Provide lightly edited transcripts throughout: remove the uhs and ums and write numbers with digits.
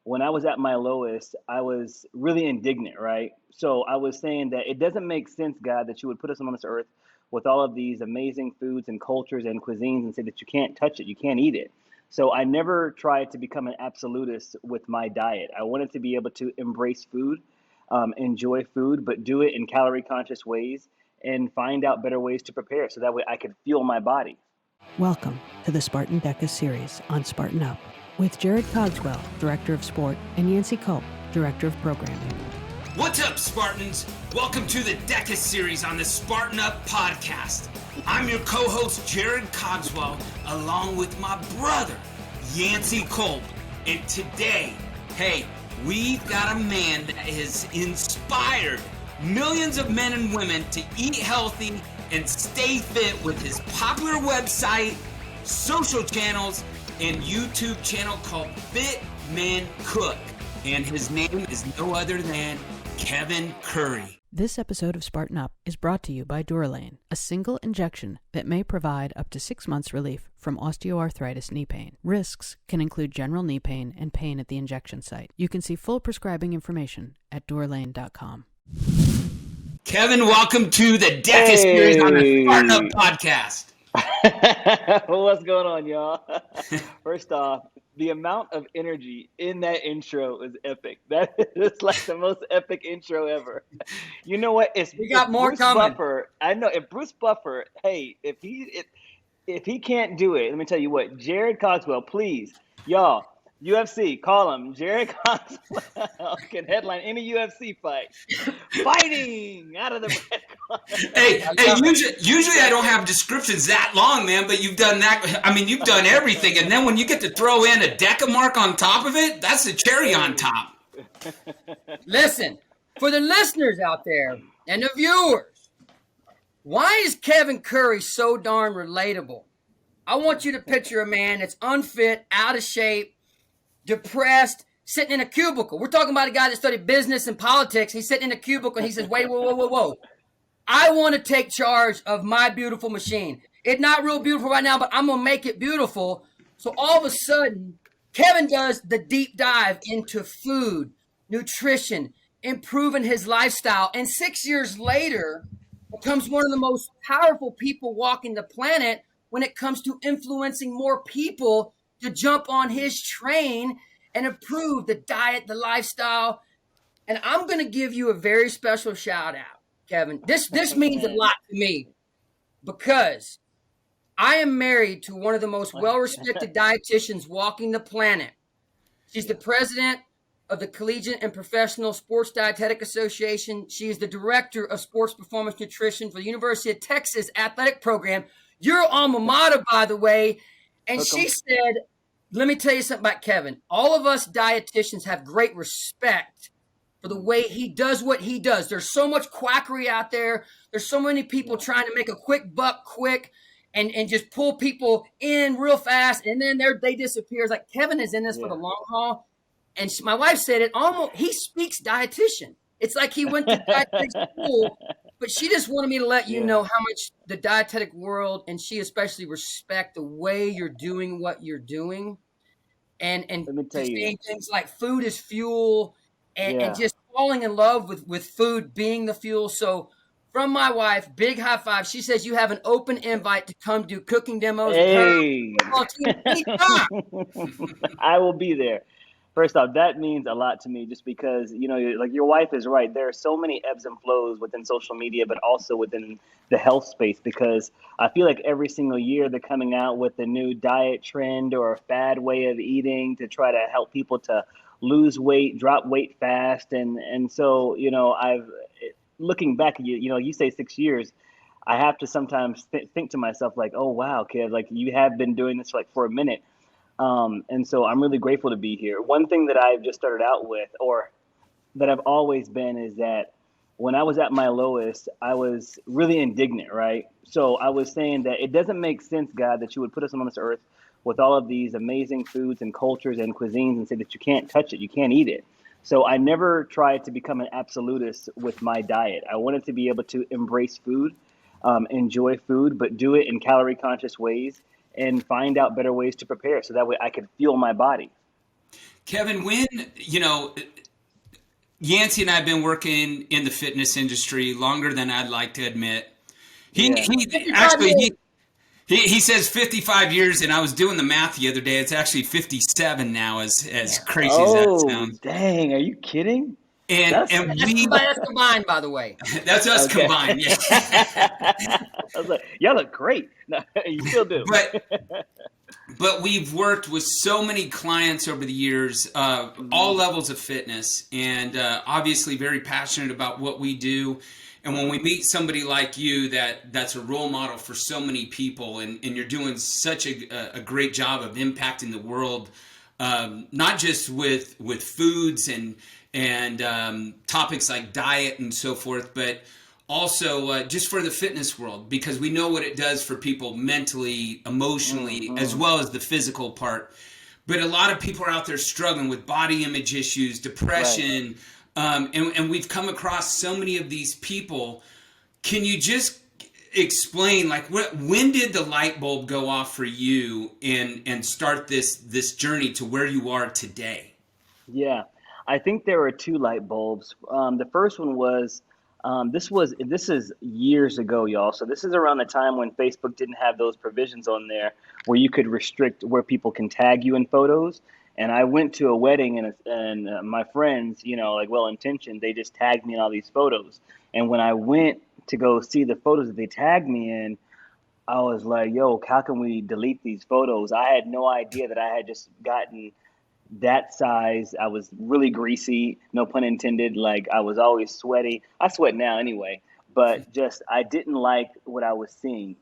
when I was at my lowest, I was really indignant, right? So I was saying that it doesn't make sense, God, that you would put us on this earth with all of these amazing foods and cultures and cuisines and say that you can't touch it, you can't eat it. So I never tried to become an absolutist with my diet. I wanted to be able to embrace food, enjoy food, but do it in calorie conscious ways and find out better ways to prepare so that way I could fuel my body. Welcome to the Spartan DEKA Series on Spartan Up with Jarod Cogswell, Director of Sport, and Yancy Culp, Director of Programming. What's up, Spartans? Welcome to the DEKA Series on the Spartan Up Podcast. I'm your co-host, Jarod Cogswell, along with my brother, Yancy Culp. And today, we've got a man that has inspired millions of men and women to eat healthy and stay fit with his popular website, social channels, and YouTube channel called Fit Men Cook. And his name is no other than Kevin Curry. This episode of Spartan Up is brought to you by Durolane, a single injection that may provide up to 6 months relief from osteoarthritis knee pain. Risks can include general knee pain and pain at the injection site. You can see full prescribing information at durolane.com. Kevin, welcome to the DEKA Series on the Spartan Up Podcast. What's going on, y'all? First off, the amount of energy in that intro is epic. That is like the most epic intro ever. You know what? We got more Bruce coming. Buffer, I know if Bruce Buffer, if he can't do it, let me tell you what, Jarod Cogswell, please, y'all, UFC, call him. Jarod Cogswell can headline any UFC fight. Fighting out of the red corner. Usually I don't have descriptions that long, man, but you've done that. I mean, you've done everything. And then when you get to throw in a DEKA mark on top of it, that's the cherry on top. Listen, for the listeners out there and the viewers, why is Kevin Curry so darn relatable? I want you to picture a man that's unfit, out of shape, depressed, sitting in a cubicle. We're talking about a guy that studied business and politics. He's sitting in a cubicle and he says, wait, whoa. I want to take charge of my beautiful machine. It's not real beautiful right now, but I'm going to make it beautiful. So all of a sudden, Kevin does the deep dive into food, nutrition, improving his lifestyle. And 6 years later, becomes one of the most powerful people walking the planet when it comes to influencing more people to jump on his train and improve the diet, the lifestyle. And I'm going to give you a very special shout out, Kevin. This means a lot to me because I am married to one of the most well-respected dietitians walking the planet. She's the president of the Collegiate and Professional Sports Dietetic Association. She is the director of sports performance nutrition for the University of Texas athletic program. Your alma mater, by the way. And she said, let me tell you something about Kevin. All of us dietitians have great respect for the way he does what he does. There's so much quackery out there. There's so many people trying to make a quick buck quick and just pull people in real fast. And then they disappear. It's like Kevin is in this for the long haul. And my wife said it almost, he speaks dietitian. It's like he went to dietetic school. But she just wanted me to let you know how much the dietetic world, and she especially, respect the way you're doing what you're doing. And saying things like food is fuel and just falling in love with food being the fuel. So from my wife, big high five. She says you have an open invite to come do cooking demos. Hey. I will be there. First off, that means a lot to me just because, like your wife is right. There are so many ebbs and flows within social media, but also within the health space, because I feel like every single year they're coming out with a new diet trend or a fad way of eating to try to help people to lose weight, drop weight fast. And so, looking back, you say 6 years, I have to sometimes think to myself like, oh, wow, kid, like you have been doing this for a minute. And so I'm really grateful to be here. One thing that I've just started out with, or that I've always been, is that when I was at my lowest, I was really indignant, right? So I was saying that it doesn't make sense, God, that you would put us on this earth with all of these amazing foods and cultures and cuisines and say that you can't touch it, you can't eat it. So I never tried to become an absolutist with my diet. I wanted to be able to embrace food, enjoy food, but do it in calorie conscious ways and find out better ways to prepare so that way I could fuel my body. Kevin, when, Yancy and I have been working in the fitness industry longer than I'd like to admit. He Yeah. he says 55 years, and I was doing the math the other day. It's actually 57 now, as crazy as that sounds. Dang, are you kidding? And That's combined, by the way. That's us combined. Yeah. I was like, y'all look great. No, you still do. But we've worked with so many clients over the years, all levels of fitness, and obviously very passionate about what we do. And when we meet somebody like you that's a role model for so many people, and you're doing such a great job of impacting the world, not just with foods and topics like diet and so forth, but also just for the fitness world, because we know what it does for people mentally, emotionally, as well as the physical part. But a lot of people are out there struggling with body image issues, depression, and we've come across so many of these people. Can you just explain, like, when did the light bulb go off for you and start this journey to where you are today? Yeah, I think there were two light bulbs. The first one was, this is years ago, y'all. So this is around the time when Facebook didn't have those provisions on there where you could restrict where people can tag you in photos. And I went to a wedding, and my friends, like well-intentioned, they just tagged me in all these photos. And when I went to go see the photos that they tagged me in, I was like, yo, how can we delete these photos? I had no idea that I had just gotten that size. I was really greasy, no pun intended. Like, I was always sweaty. I sweat now anyway, but just I didn't like what I was seeing.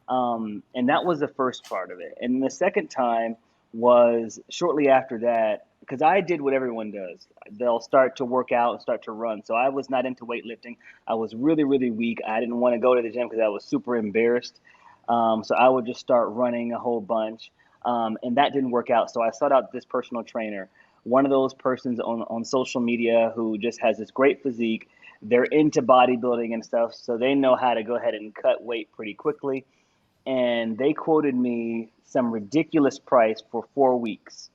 And that was the first part of it. And the second time was shortly after that, because I did what everyone does. They'll start to work out and start to run. So I was not into weightlifting. I was really, really weak. I didn't want to go to the gym because I was super embarrassed. So I would just start running a whole bunch. And that didn't work out. So I sought out this personal trainer, one of those persons on social media who just has this great physique. They're into bodybuilding and stuff, so they know how to go ahead and cut weight pretty quickly. And they quoted me some ridiculous price for 4 weeks.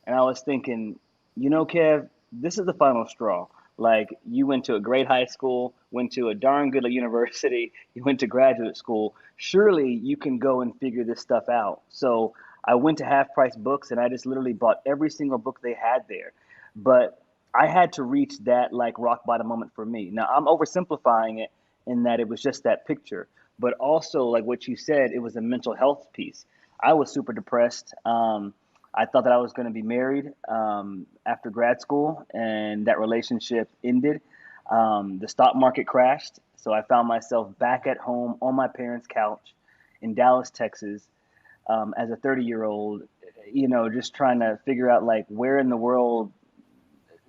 And I was thinking, Kev, this is the final straw. Like, you went to a great high school, went to a darn good university, you went to graduate school. Surely you can go and figure this stuff out. So I went to Half Price Books, and I just literally bought every single book they had there. But I had to reach that like rock bottom moment for me. Now, I'm oversimplifying it in that it was just that picture, but also, like what you said, it was a mental health piece. I was super depressed. I thought that I was going to be married after grad school, and that relationship ended. The stock market crashed, so I found myself back at home on my parents' couch in Dallas, Texas, as a 30-year-old, just trying to figure out, like, where in the world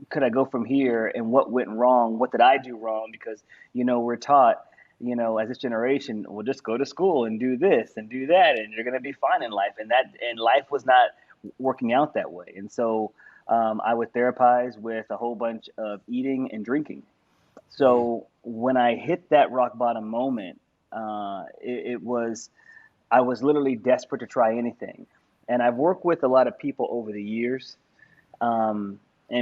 could I go from here, and what went wrong? What did I do wrong? Because, we're taught, as this generation, well, just go to school and do this and do that, and you're going to be fine in life. And life was not working out that way. And so I would therapize with a whole bunch of eating and drinking. So when I hit that rock bottom moment, I was literally desperate to try anything. And I've worked with a lot of people over the years, and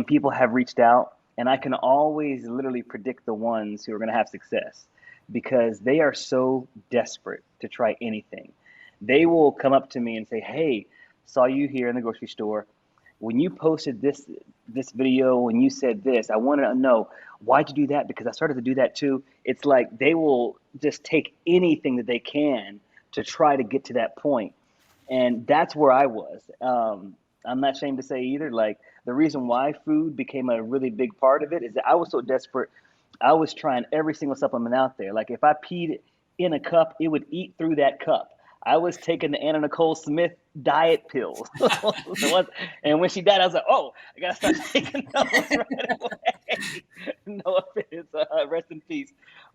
people have reached out, and I can always literally predict the ones who are going to have success because they are so desperate to try anything. They will come up to me and say, hey, saw you here in the grocery store. When you posted this video, when you said this, I want to know, why'd you do that? Because I started to do that too. It's like they will just take anything that they can to try to get to that point. And that's where I was. I'm not ashamed to say either. Like, the reason why food became a really big part of it is that I was so desperate. I was trying every single supplement out there. Like, if I peed in a cup, it would eat through that cup. I was taking the Anna Nicole Smith diet pills. And when she died, I was like, oh, I got to start taking those right away. No offense, rest in peace.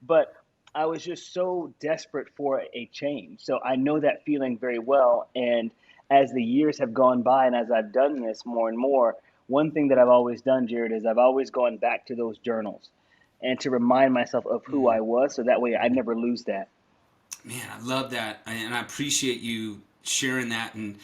But I was just so desperate for a change. So I know that feeling very well. And as the years have gone by and as I've done this more and more, one thing that I've always done, Jarod, is I've always gone back to those journals and to remind myself of who I was. So that way I never lose that. Man, I love that. And I appreciate you sharing that. And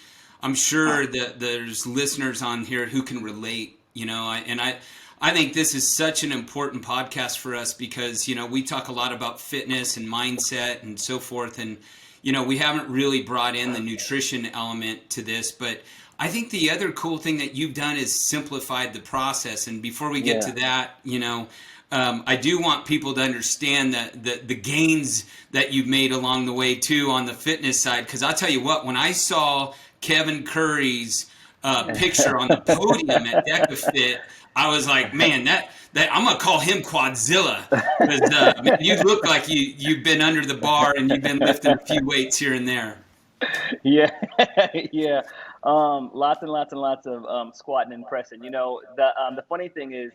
I'm sure that there's listeners on here who can relate, I think this is such an important podcast for us because, we talk a lot about fitness and mindset and so forth. And, we haven't really brought in the nutrition element to this, but I think the other cool thing that you've done is simplified the process. And before we get to that, I do want people to understand that the gains that you've made along the way too on the fitness side. Because I'll tell you what, when I saw Kevin Curry's picture on the podium at DEKA Fit, I was like, man, that I'm gonna call him Quadzilla because you look like you've been under the bar and you've been lifting a few weights here and there. Yeah, yeah. Lots and lots and lots of squatting and pressing. The funny thing is,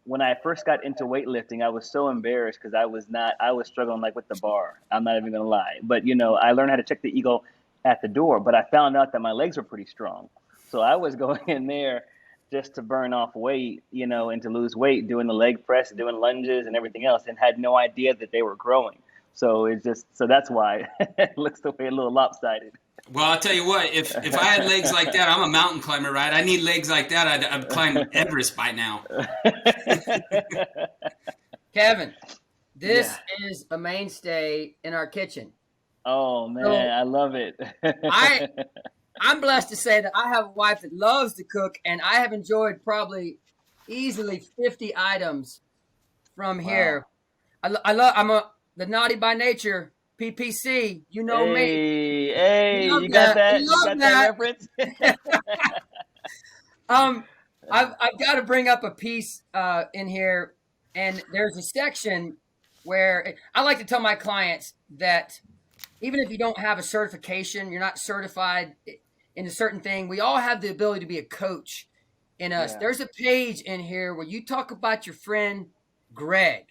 when I first got into weightlifting, I was so embarrassed because I was struggling like with the bar. I'm not even gonna lie. But I learned how to check the ego at the door. But I found out that my legs were pretty strong, so I was going in there just to burn off weight, and to lose weight, doing the leg press, doing lunges and everything else, and had no idea that they were growing. So that's why it looks the way a little lopsided. Well, I'll tell you what, if I had legs like that, I'm a mountain climber, right? I need legs like that. I'd climb Everest by now. Kevin, this is a mainstay in our kitchen. Oh, man, I love it. I'm blessed to say that I have a wife that loves to cook, and I have enjoyed probably easily 50 items from here. I'm the naughty by nature, PPC, me. Hey, you got that? You got that reference? I've got to bring up a piece in here, and there's a section where I like to tell my clients that even if you don't have a certification, you're not certified in a certain thing, we all have the ability to be a coach in us. Yeah. There's a page in here where you talk about your friend Greg.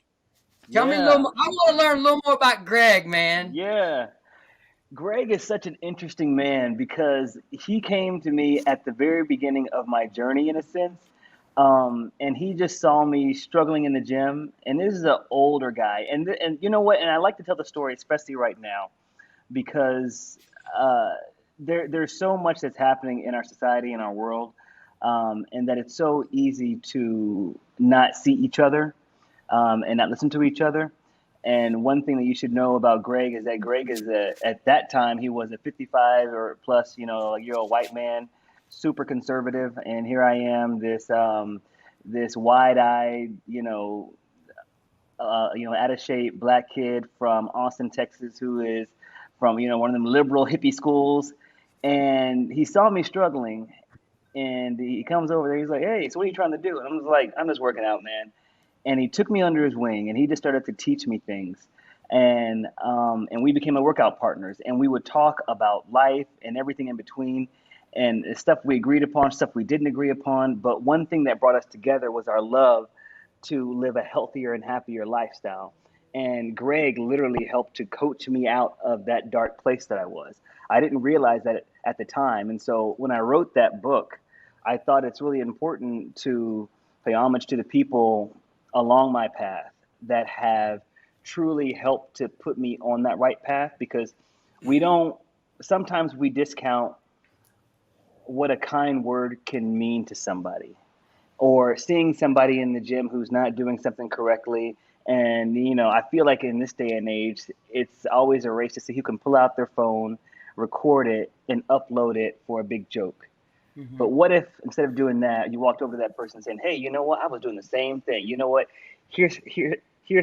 Tell me a little more. I want to learn a little more about Greg, man. Yeah. Greg is such an interesting man because he came to me at the very beginning of my journey, in a sense. And he just saw me struggling in the gym. And this is an older guy. And you know what? And I like to tell the story, especially right now, because there's so much that's happening in our society, in our world, and that it's so easy to not see each other and not listen to each other. And one thing that you should know about Greg is that Greg is at that time, he was a 55 or plus, year-old white man, super conservative. And here I am, this wide-eyed, out of shape black kid from Austin, Texas, who is from, one of them liberal hippie schools. And he saw me struggling, and he comes over there. He's like, "Hey, so what are you trying to do?" And I'm like, "I'm just working out, man." And he took me under his wing, and he just started to teach me things. And we became workout partners, and we would talk about life and everything in between, and stuff we agreed upon, stuff we didn't agree upon. But one thing that brought us together was our love to live a healthier and happier lifestyle. And Greg literally helped to coach me out of that dark place that I was. I didn't realize that at the time. And so when I wrote that book, I thought it's really important to pay homage to the people along my path that have truly helped to put me on that right path, because sometimes we discount what a kind word can mean to somebody, or seeing somebody in the gym who's not doing something correctly. And, I feel like in this day and age, it's always a race to see who can pull out their phone, record it, and upload it for a big joke. Mm-hmm. But what if instead of doing that, you walked over to that person saying, "Hey, you know what? I was doing the same thing. You know what? Here's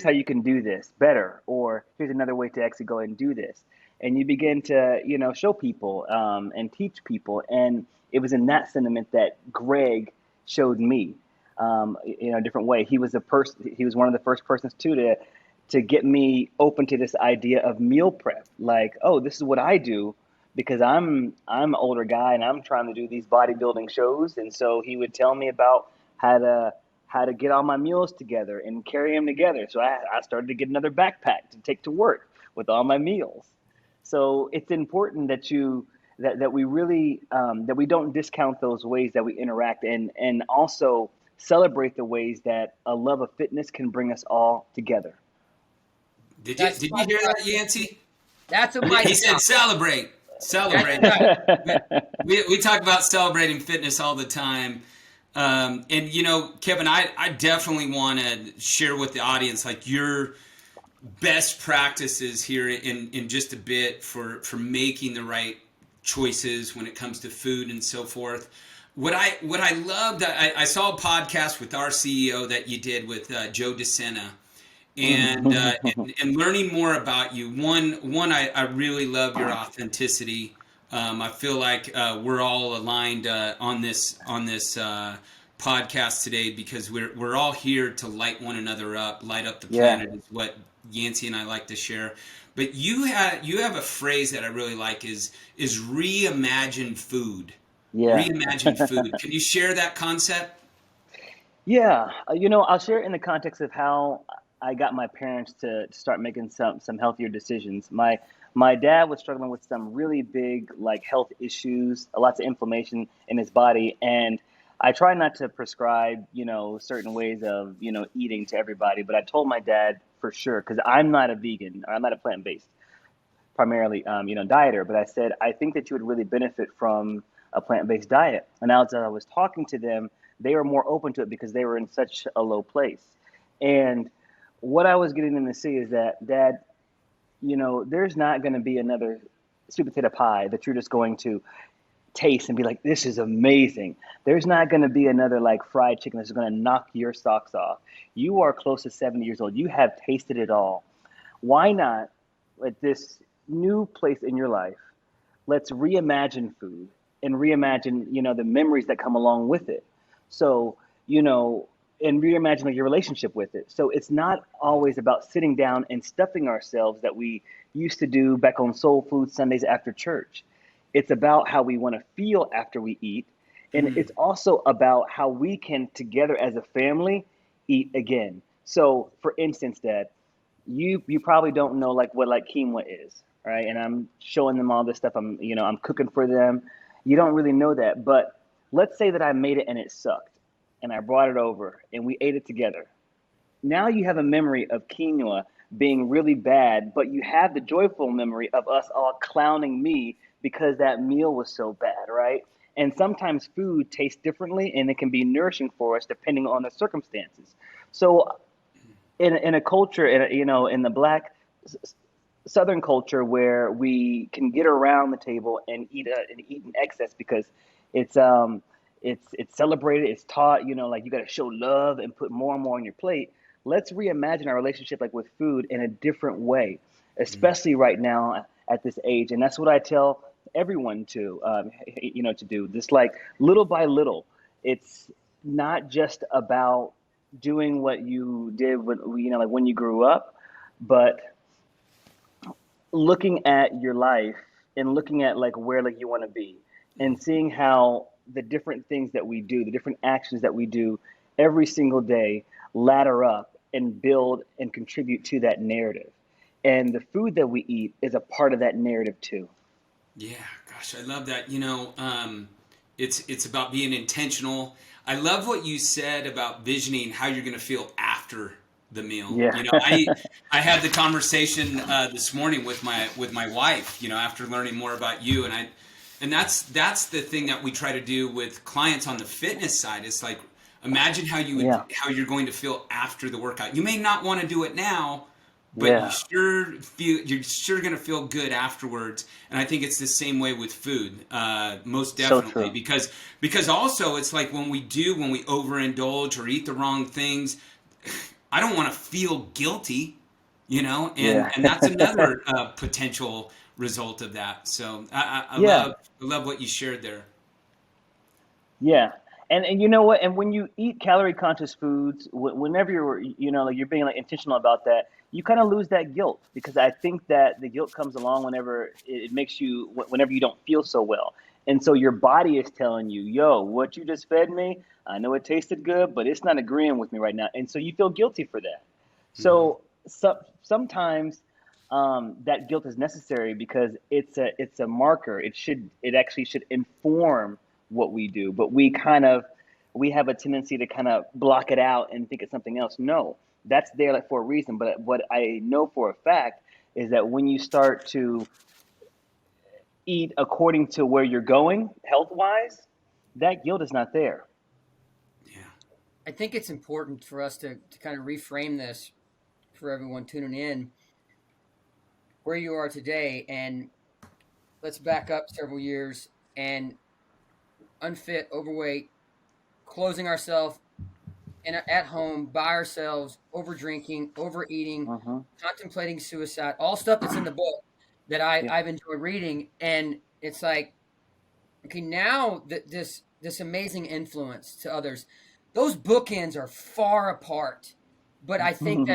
how you can do this better, or here's another way to actually go and do this." And you begin to, show people and teach people. And it was in that sentiment that Greg showed me, a different way. He was one of the first persons to get me open to this idea of meal prep. Like, oh, this is what I do, because I'm an older guy and I'm trying to do these bodybuilding shows. And so he would tell me about how to get all my meals together and carry them together. So I started to get another backpack to take to work with all my meals. So it's important that that we really that we don't discount those ways that we interact, and also celebrate the ways that a love of fitness can bring us all together. Did you hear that, Yancy? That's a He said celebrate. Celebrating. We talk about celebrating fitness all the time. And, you know, Kevin, I definitely want to share with the audience, like, your best practices here in just a bit for making the right choices when it comes to food and so forth. What I loved, I saw a podcast with our CEO that you did with Joe DeSena, and learning more about you. One, I really love your authenticity. I feel like we're all aligned on this podcast today, because we're all here to light one another up, light up the planet, is what Yancy and I like to share. But you have a phrase that I really like, is reimagine food. Yeah. Reimagine food. Can you share that concept? Yeah. You know, I'll share it in the context of how I got my parents to start making some healthier decisions. My dad was struggling with some really big, like, health issues, lots of inflammation in his body, and I try not to prescribe, you know, certain ways of, you know, eating to everybody, but I told my dad for sure, because I'm not a vegan, or I'm not a plant-based, primarily, you know, dieter, but I said, I think that you would really benefit from a plant-based diet. And as I was talking to them, they were more open to it because they were in such a low place. And what I was getting them to see is that, Dad, you know, there's not going to be another sweet potato pie that you're just going to taste and be like, this is amazing. There's not going to be another, like, fried chicken that's going to knock your socks off. You are close to 70 years old. You have tasted it all. Why not, at this new place in your life, let's reimagine food and reimagine, you know, the memories that come along with it. So, you know, and reimagine, like, your relationship with it. So it's not always about sitting down and stuffing ourselves that we used to do back on Soul Food Sundays after church. It's about how we want to feel after we eat. And it's also about how we can together as a family eat again. So for instance, Dad, you probably don't know, like, what, like, quinoa is, right? And I'm showing them all this stuff. I'm cooking for them. You don't really know that, but let's say that I made it and it sucked, and I brought it over and we ate it together. Now you have a memory of quinoa being really bad, but you have the joyful memory of us all clowning me because that meal was so bad, right? And sometimes food tastes differently, and it can be nourishing for us depending on the circumstances. So in a culture, in the Black Southern culture, where we can get around the table and eat in excess because it's celebrated, it's taught, you know, like, you got to show love and put more and more on your plate. Let's reimagine our relationship, like, with food in a different way, especially right now at this age. And that's what I tell everyone to do. Just, like, little by little. It's not just about doing what you did when you grew up, but looking at your life and looking at, like, where, like, you want to be, and seeing how the different things that we do, the different actions that we do every single day ladder up and build and contribute to that narrative. And the food that we eat is a part of that narrative too. Yeah, gosh, I love that. You know, it's about being intentional. I love what you said about visioning how you're going to feel after the meal. Yeah. You know, I had the conversation this morning with my wife, you know, after learning more about you, and that's the thing that we try to do with clients on the fitness side. Is like, imagine how you're going to feel after the workout. You may not want to do it now, but you're sure going to feel good afterwards. And I think it's the same way with food, most definitely, because also it's like when we overindulge or eat the wrong things, I don't want to feel guilty, you know, and that's another potential result of that. So I love what you shared there. Yeah. And you know what? And when you eat calorie conscious foods, whenever you're being, like, intentional about that, you kind of lose that guilt, because I think that the guilt comes along whenever whenever you don't feel so well. And so your body is telling you, yo, what you just fed me, I know it tasted good, but it's not agreeing with me right now. And so you feel guilty for that. So sometimes that guilt is necessary, because it's a marker. It actually should inform what we do, but we have a tendency to kind of block it out and think it's something else. No, that's there, like, for a reason. But what I know for a fact is that when you start to eat according to where you're going health-wise, that guilt is not there. Yeah. I think it's important for us to kind of reframe this for everyone tuning in, where you are today, and let's back up several years and unfit, overweight, closing ourselves at home by ourselves, over drinking, overeating, Mm-hmm. contemplating suicide, all stuff that's in the book that I've enjoyed reading. And it's like, okay, now that this amazing influence to others, those bookends are far apart. But I think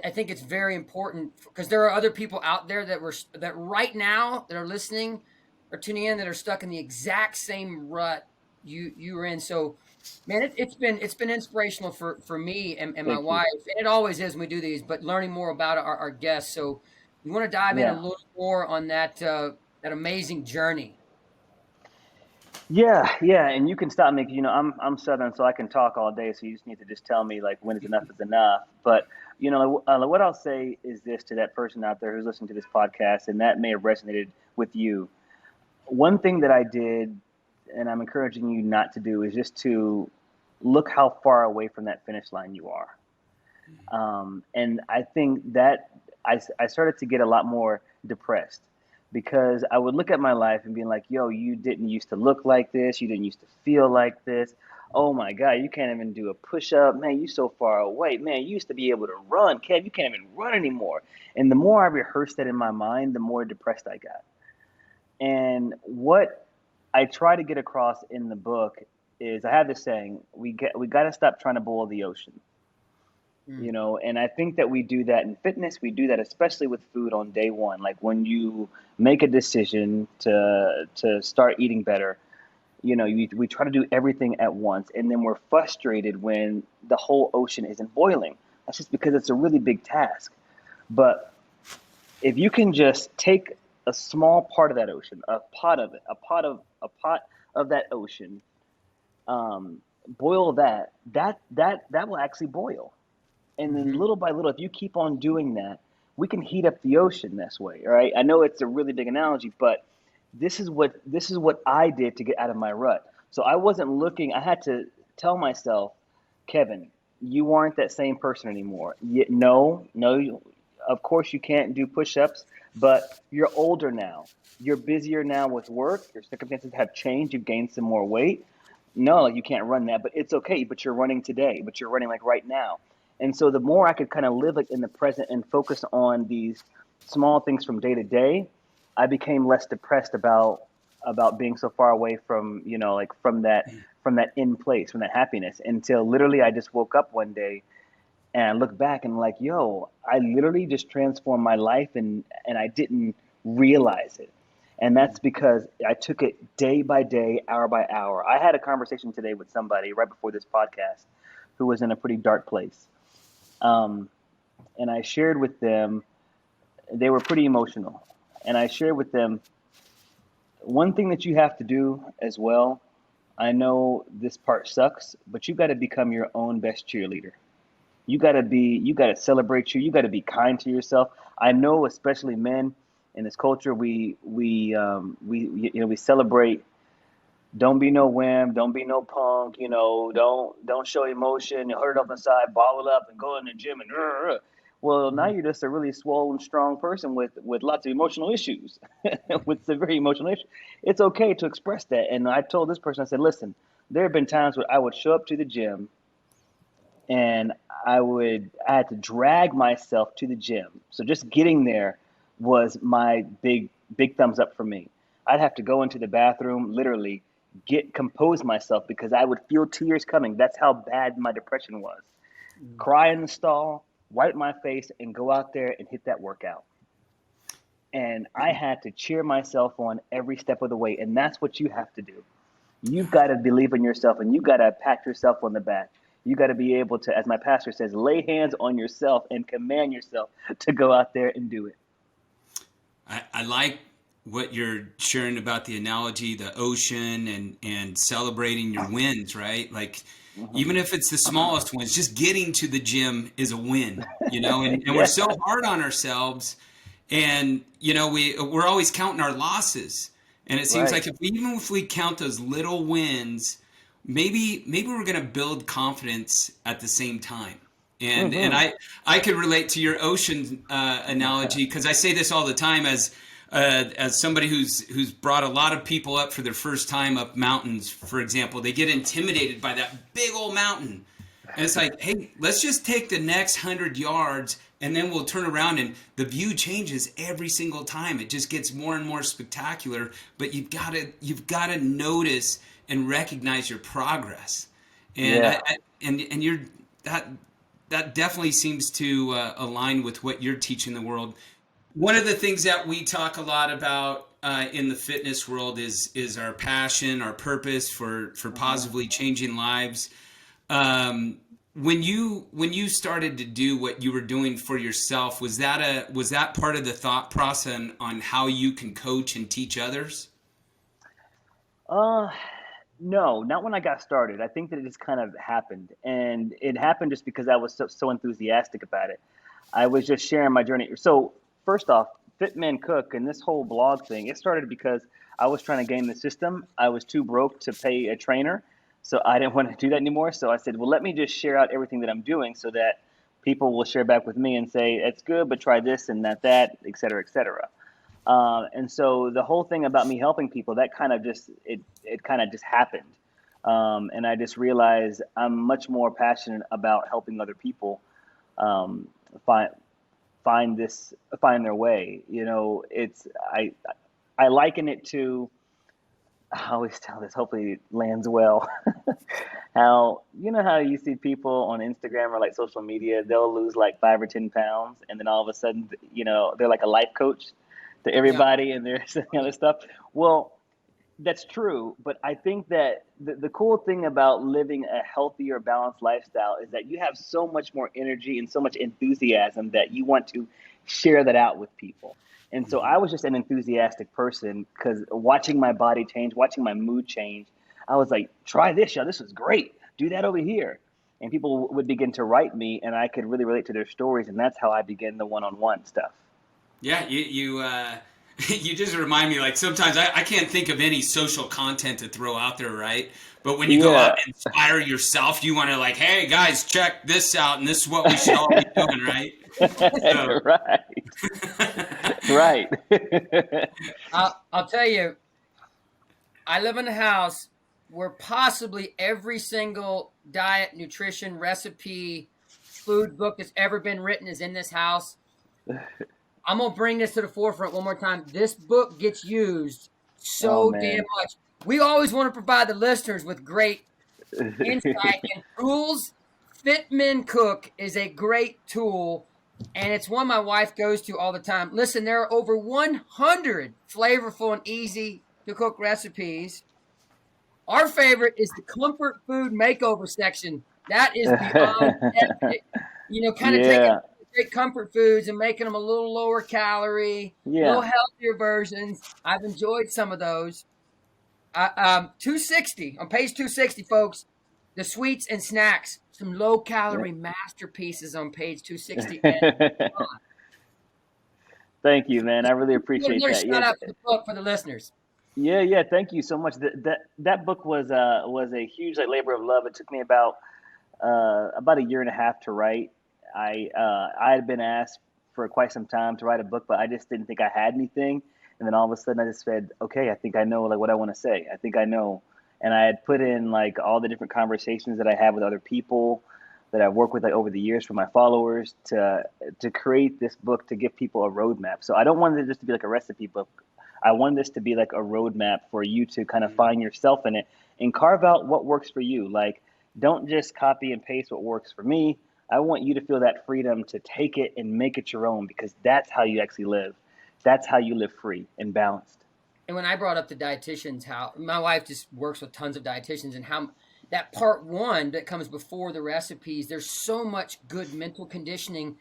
I think it's very important because there are other people out there that right now that are listening or tuning in that are stuck in the exact same rut you were in. So, man, it's been inspirational for me and my Thank you. wife, and it always is when we do these. But learning more about our guests. So, you want to dive in a Yeah. little more on that amazing journey. Yeah, and you can stop me. I'm Southern, so I can talk all day. So you just need to just tell me like when is enough is enough. But what I'll say is this to that person out there who's listening to this podcast, and that may have resonated with you. One thing that I did, and I'm encouraging you not to do, is just to look how far away from that finish line you are. And I think that I started to get a lot more depressed. Because I would look at my life and be like, yo, you didn't used to look like this. You didn't used to feel like this. Oh, my God, you can't even do a push-up. Man, you so far away. Man, you used to be able to run. Kev, you can't even run anymore. And the more I rehearsed that in my mind, the more depressed I got. And what I try to get across in the book is I have this saying, we got to stop trying to boil the ocean. And I think that we do that in fitness. We do that especially with food on day one. Like when you make a decision to start eating better, we try to do everything at once, and then we're frustrated when the whole ocean isn't boiling. That's just because it's a really big task. But if you can just take a small part of that ocean, a pot of that ocean, boil that will actually boil. And then little by little, if you keep on doing that, we can heat up the ocean this way, right? I know it's a really big analogy, but this is what I did to get out of my rut. So I wasn't looking. I had to tell myself, Kevin, you aren't that same person anymore. No, of course you can't do push-ups, but you're older now. You're busier now with work. Your circumstances have changed. You've gained some more weight. No, you can't run that, but it's okay. But you're running today. But you're running like right now. And so the more I could kind of live like in the present and focus on these small things from day to day, I became less depressed about being so far away from, from that in place, from that happiness, until literally I just woke up one day and I look back and I'm like, yo, I literally just transformed my life and I didn't realize it. And that's because I took it day by day, hour by hour. I had a conversation today with somebody right before this podcast who was in a pretty dark place. And I shared with them, they were pretty emotional. And I shared with them, one thing that you have to do as well, I know this part sucks, but you got to become your own best cheerleader. You got to celebrate you. You got to be kind to yourself. I know, especially men in this culture, we celebrate. Don't be no wimp. Don't be no punk. Don't show emotion. You hurt it up inside, ball it up, and go in the gym and. Well, now you're just a really swollen, strong person with lots of emotional issues, with severe emotional issues. It's okay to express that. And I told this person, I said, listen, there have been times where I would show up to the gym, and I had to drag myself to the gym. So just getting there was my big thumbs up for me. I'd have to go into the bathroom, literally compose myself because I would feel tears coming. That's how bad my depression was. Cry in the stall, wipe my face, and go out there and hit that workout. And I had to cheer myself on every step of the way. And that's what you have to do. You've got to believe in yourself, and you got to pat yourself on the back. You got to be able to, as my pastor says, lay hands on yourself and command yourself to go out there and do it. I like what you're sharing about the analogy, the ocean, and celebrating your wins, right? Like, even if it's the smallest ones, just getting to the gym is a win, and we're so hard on ourselves, and, we're always counting our losses. And it seems Right. like even if we count those little wins, maybe we're going to build confidence at the same time. And Mm-hmm. I could relate to your ocean analogy, because I say this all the time as somebody who's brought a lot of people up for their first time up mountains. For example, they get intimidated by that big old mountain, and it's like, hey, let's just take the next 100 yards, and then we'll turn around, and the view changes every single time. It just gets more and more spectacular. But you've got to notice and recognize your progress, and Yeah. and you're that definitely seems to align with what you're teaching the world. One of the things that we talk a lot about in the fitness world is our passion, our purpose for positively changing lives. When you started to do what you were doing for yourself, was that part of the thought process on how you can coach and teach others? Uh, no, not when I got started. I think that it just kind of happened, and it happened just because I was so enthusiastic about it. I was just sharing my journey. So first off, Fit Men Cook and this whole blog thing, it started because I was trying to game the system. I was too broke to pay a trainer, so I didn't want to do that anymore. So I said, well, let me just share out everything that I'm doing so that people will share back with me and say, it's good, but try this and that, et cetera, et cetera. And so the whole thing about me helping people, that kind of just it kind of just happened. And I just realized I'm much more passionate about helping other people um, find find their way. You know, I liken it to, I always tell this, hopefully it lands well. How, you know how you see people on Instagram or like social media, they'll lose like 5 or 10 pounds, and then all of a sudden, you know, they're like a life coach to Yeah. everybody, and they're saying other stuff. Well, that's true, but I think that the cool thing about living a healthier, balanced lifestyle is that you have so much more energy and so much enthusiasm that you want to share that out with people. And so I was just an enthusiastic person because watching my body change, watching my mood change, I was like, try this, yo, this is great. Do that over here. And people would begin to write me, and I could really relate to their stories. And that's how I began the one-on-one stuff. Yeah, you just remind me, like, sometimes I can't think of any social content to throw out there, right? But when you go out Yeah. and inspire yourself, you want to, like, hey guys, check this out, and this is what we should all be doing, right? So, Right. Right. I'll tell you, I live in a house where possibly every single diet, nutrition, recipe, food book that's ever been written is in this house. I'm going to bring this to the forefront one more time. This book gets used Oh so damn man. much. We always want to provide the listeners with great insight and tools. Fit Men Cook is a great tool, and it's one my wife goes to all the time. Listen, there are over 100 flavorful and easy to cook recipes. Our favorite is the comfort food makeover section. That is beyond epic. You know, kind of taking Yeah. great comfort foods and making them a little lower calorie, a little Yeah. healthier versions. I've enjoyed some of those. 260 on page 260, folks. The sweets and snacks, some low calorie masterpieces on page 260. And Thank you, man. I really appreciate another that. shout Yeah. out for the book for the listeners. Yeah, yeah. Thank you so much. That book was a huge like labor of love. It took me about a year and a half to write. I had been asked for quite some time to write a book, but I just didn't think I had anything. And then all of a sudden, I just said, okay, I think I know like what I want to say. I think I know. And I had put in like all the different conversations that I have with other people that I've worked with like over the years for my followers to create this book to give people a roadmap. So I don't want it just to be like a recipe book. I want this to be like a roadmap for you to kind of find yourself in it and carve out what works for you. Like, don't just copy and paste what works for me. I want you to feel that freedom to take it and make it your own because that's how you actually live. That's how you live free and balanced. And when I brought up the dietitians, how my wife just works with tons of dietitians, and how that part one that comes before the recipes, there's so much good mental conditioning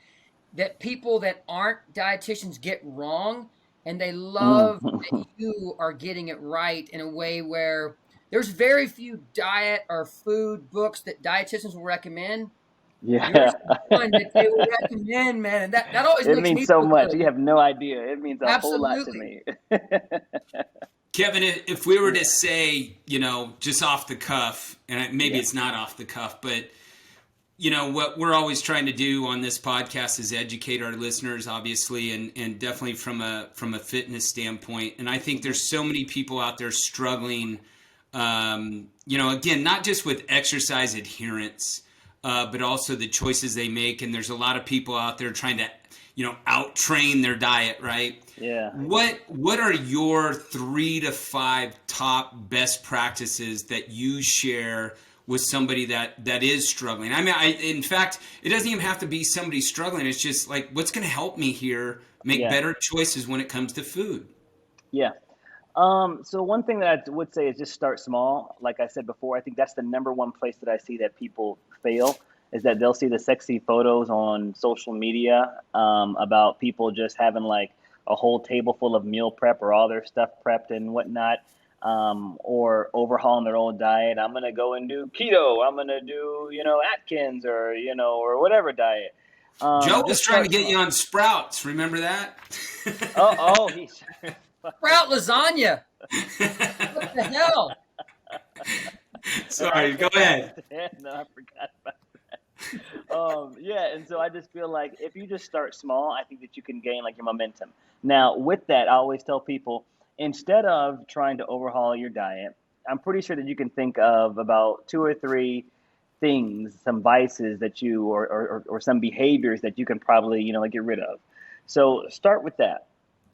that people that aren't dietitians get wrong, and they love that you are getting it right in a way where there's very few diet or food books that dietitians will recommend. Yours Yeah. is one that they will recommend, man, and that always It makes means me so feel much. You good. have no idea. It means a whole lot to Absolutely. me. Kevin, if we were to say, just off the cuff, and maybe it's not off the cuff, but what we're always trying to do on this podcast is educate our listeners, obviously, and definitely from a fitness standpoint. And I think there's so many people out there struggling, again, not just with exercise adherence, but also the choices they make. And there's a lot of people out there trying to, out-train their diet, right? Yeah. What are your 3 to 5 top best practices that you share with somebody that is struggling? I mean, in fact, it doesn't even have to be somebody struggling. It's just like, what's going to help me here make better choices when it comes to food? Yeah. So one thing that I would say is just start small. Like I said before, I think that's the number one place that I see that people fail, is that they'll see the sexy photos on social media about people just having like a whole table full of meal prep or all their stuff prepped and whatnot. Or overhauling their old diet. I'm going to go and do keto. I'm going to do, Atkins or, or whatever diet. Joe was trying to get you on Sprouts. Remember that? He's Sprout lasagna. What the hell? Sorry, go ahead. No, I forgot about that. And so I just feel like if you just start small, I think that you can gain like your momentum. Now, with that, I always tell people, instead of trying to overhaul your diet, I'm pretty sure that you can think of about 2 or 3 things, some vices that you, or some behaviors that you can probably, get rid of. So start with that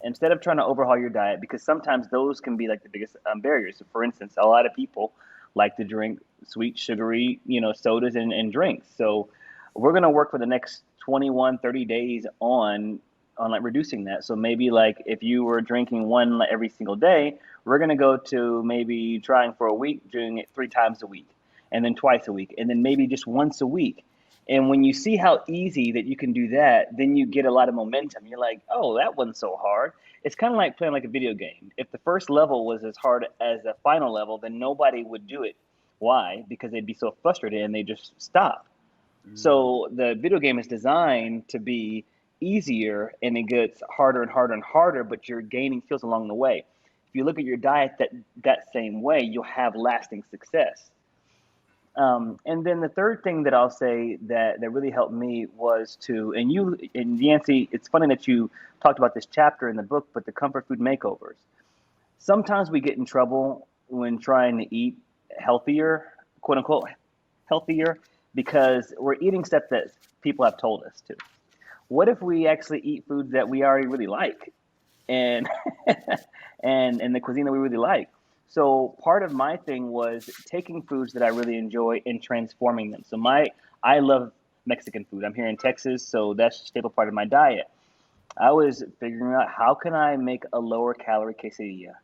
instead of trying to overhaul your diet, because sometimes those can be like the biggest barriers. So for instance, a lot of people like to drink sweet, sugary, sodas and drinks. So we're going to work for the next 21, 30 days on like reducing that. So maybe like if you were drinking one every single day, we're going to go to maybe trying for a week, doing it 3 times a week, and then twice a week, and then maybe just once a week. And when you see how easy that you can do that, then you get a lot of momentum. You're like, oh, that wasn't so hard. It's kind of like playing like a video game. If the first level was as hard as the final level, then nobody would do it. Why? Because they'd be so frustrated and they just stop. So the video game is designed to be easier, and it gets harder and harder and harder, but you're gaining skills along the way. If you look at your diet that same way, you'll have lasting success. And then the third thing that I'll say that really helped me was and Yancy, it's funny that you talked about this chapter in the book, but the comfort food makeovers. Sometimes we get in trouble when trying to eat healthier, quote unquote, healthier, because we're eating stuff that people have told us to. What if we actually eat foods that we already really like and and the cuisine that we really like? So part of my thing was taking foods that I really enjoy and transforming them. So I love Mexican food. I'm here in Texas, so that's a staple part of my diet. I was figuring out, how can I make a lower calorie quesadilla?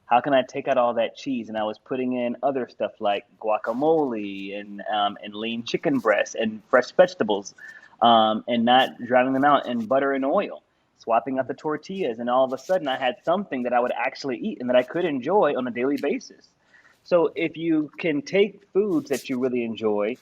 How can I take out all that cheese? And I was putting in other stuff like guacamole and lean chicken breast and fresh vegetables, and not drowning them out in butter and oil, swapping out the tortillas. And all of a sudden I had something that I would actually eat and that I could enjoy on a daily basis. So if you can take foods that you really enjoy,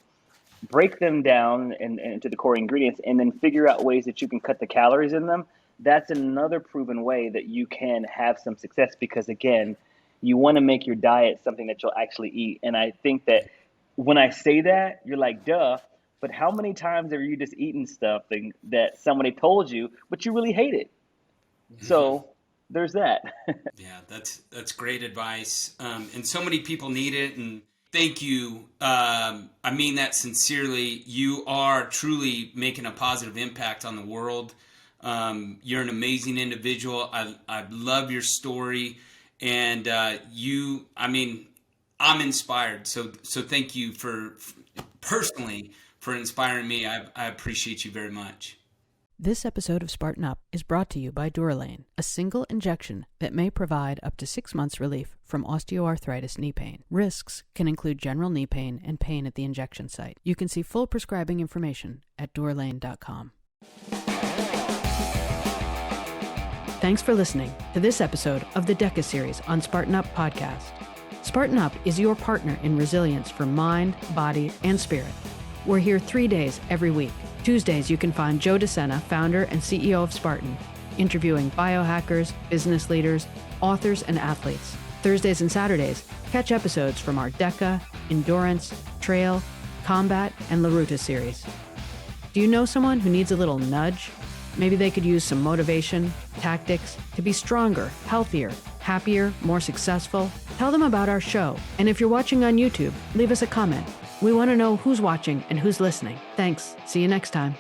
break them down into the core ingredients, and then figure out ways that you can cut the calories in them, that's another proven way that you can have some success, because again, you want to make your diet something that you'll actually eat. And I think that when I say that, you're like, duh, but how many times have you just eaten stuff that somebody told you, but you really hate it? So there's that. Yeah, that's great advice. And so many people need it. And thank you. I mean that sincerely. You are truly making a positive impact on the world. You're an amazing individual. I love your story. And I'm inspired. So thank you personally for inspiring me. I appreciate you very much. This episode of Spartan Up is brought to you by Durolane, a single injection that may provide up to 6 months relief from osteoarthritis knee pain. Risks can include general knee pain and pain at the injection site. You can see full prescribing information at durolane.com. Thanks for listening to this episode of the DEKA Series on Spartan Up Podcast. Spartan Up is your partner in resilience for mind, body, and spirit. We're here 3 days every week. Tuesdays, you can find Joe DeSena, founder and CEO of Spartan, interviewing biohackers, business leaders, authors, and athletes. Thursdays and Saturdays, catch episodes from our DEKA, Endurance, Trail, Combat, and LaRuta series. Do you know someone who needs a little nudge? Maybe they could use some motivation, tactics to be stronger, healthier, happier, more successful. Tell them about our show. And if you're watching on YouTube, leave us a comment. We want to know who's watching and who's listening. Thanks. See you next time.